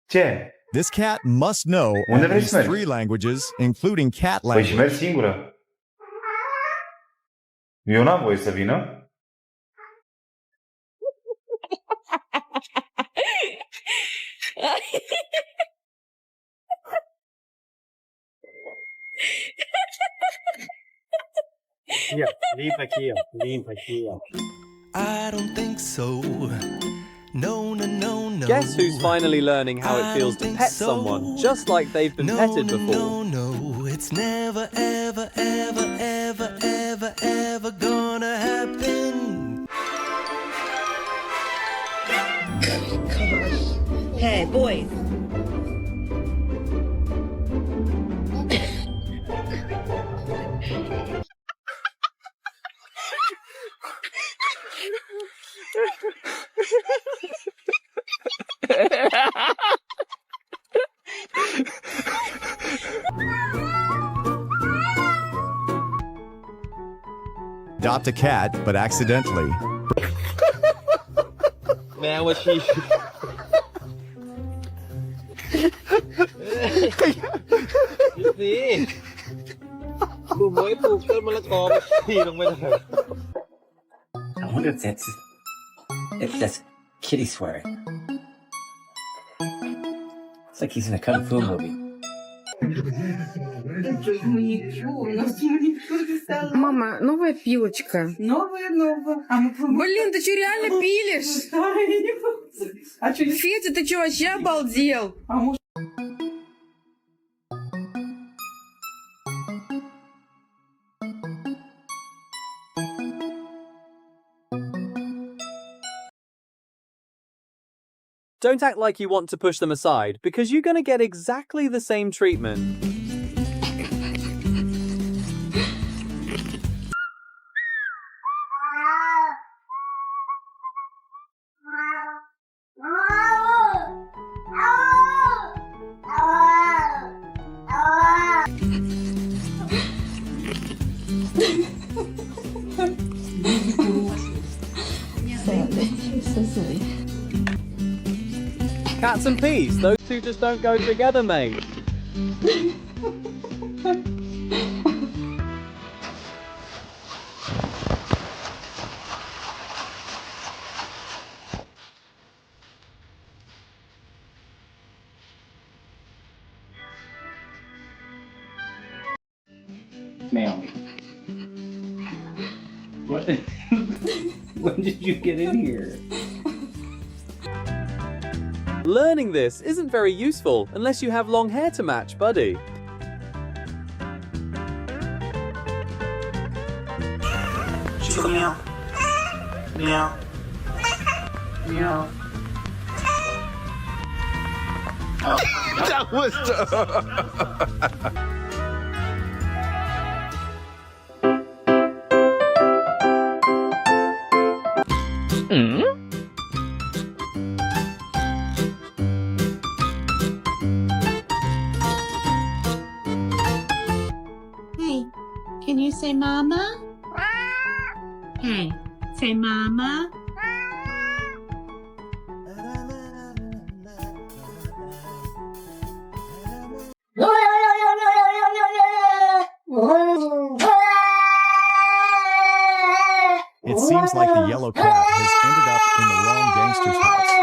c'è. This cat must know Unde at vrei least să mergi? 3 languages, including cat Păi și mergi language. singură. Eu n-am voie să vină. Here, leave here, leave here. I don't think so. No, no, no, no. Guess who's finally learning how it feels to pet someone, just like they've been petted before? No, no, it's never, ever, ever, ever, ever, ever gonna happen. Hey, boys. Adopt a cat, but accidentally. แมวมาฉี่สิปลูกไว้ปลูกต้นมะละกอไปฉี่ลงไปเลย I wonder if that's kitty swearing. It's like he's in a kung fu movie. Мама, новая пилочка. Новая. Блин, ты что, реально пилишь? Федя, ты что, вообще обалдел? Don't act like you want to push them aside, because you're going to get exactly the same treatment. Cats and peas, those two just don't go together, mate. Ma'am. What? When did you get in here? Learning this isn't very useful unless you have long hair to match, buddy. Meow. Meow. Meow. Oh. That was Hey, can you say mama? Hey, say mama. It seems like the yellow cat has ended up in the wrong gangster's house.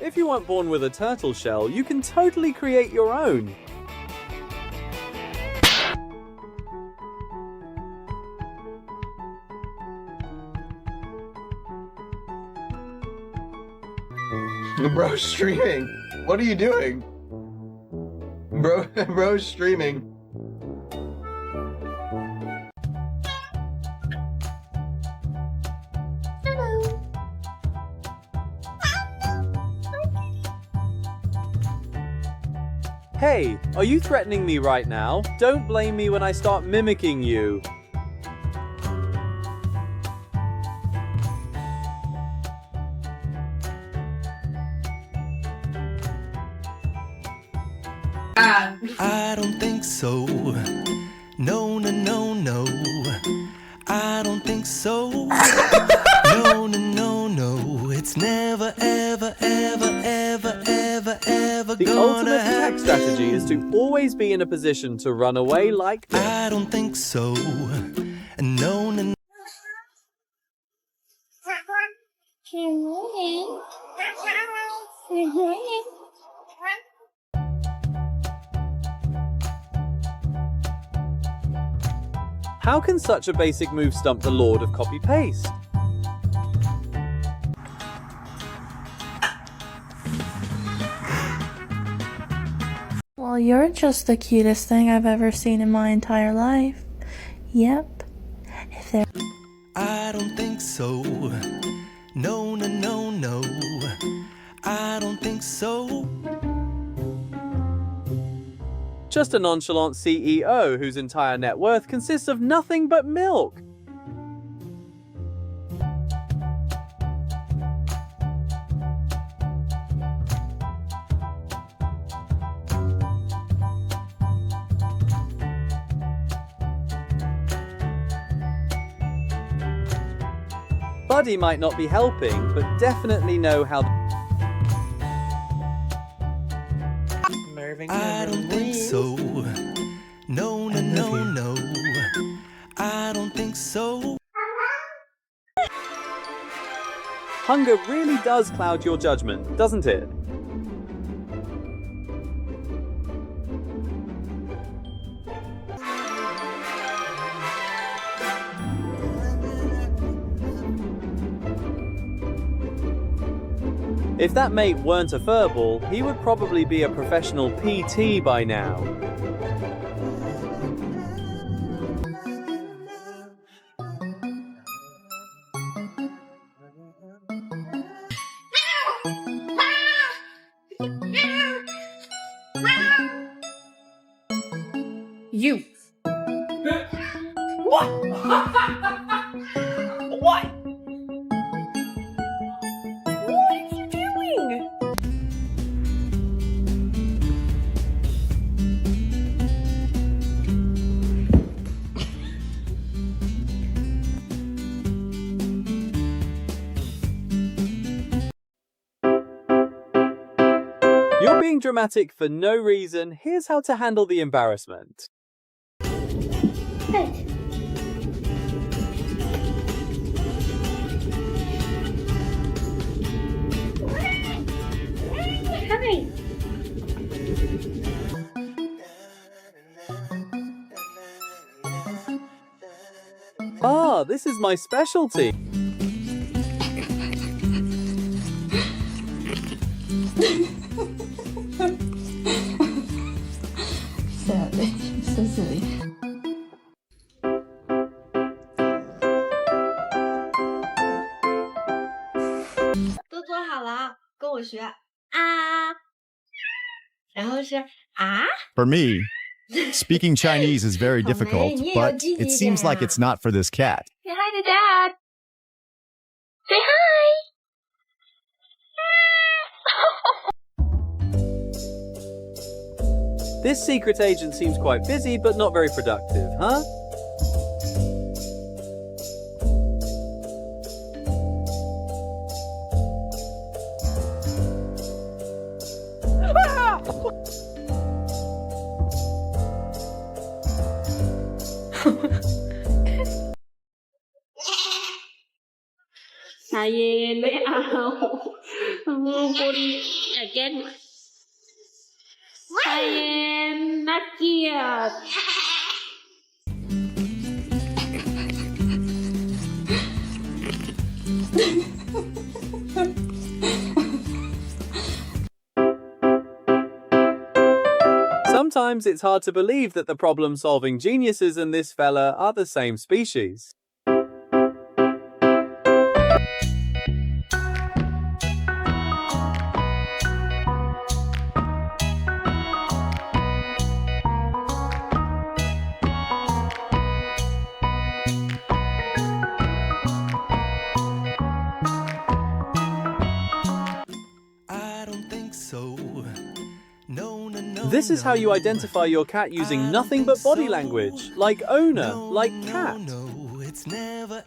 If you weren't born with a turtle shell, you can totally create your own. Bro's streaming. What are you doing? Bro's streaming. Hey, are you threatening me right now? Don't blame me when I start mimicking you. I don't think so. No, no, no, no. I don't think so. No, no, no, no. It's never, ever, ever, ever, ever, ever The gonna ultimate attack happen. strategy is to always be in a position to run away like this. I don't think so. No, no, no. How can such a basic move stump the lord of copy-paste? Well, you're just the cutest thing I've ever seen in my entire life. Yep. If there I don't think so. No, no, no, no. I don't think so. Just a nonchalant CEO whose entire net worth consists of nothing but milk. Buddy might not be helping, but definitely know how. I don't think so. No, no, no, no. I don't think so. Hunger really does cloud your judgment, doesn't it? If that mate weren't a furball, he would probably be a professional PT by now. You. What? What? What are you doing? You're being dramatic for no reason. Here's how to handle the embarrassment. Hi. Ah, this is my specialty. so silly. 都做好了，跟我学啊，然后是啊。 For me, speaking Chinese is very difficult, but it seems like it's not for this cat. Say hi to Dad. Say hi. This secret agent seems quite busy, but not very productive, huh? Sometimes it's hard to believe that the problem-solving geniuses and this fella are the same species. This is how you identify your cat using nothing but body language, like owner, like cat. No, it's never.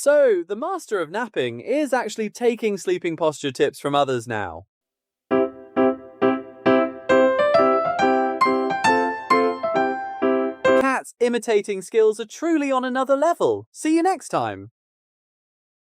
So, the master of napping is actually taking sleeping posture tips from others now. Cats' imitating skills are truly on another level. See you next time.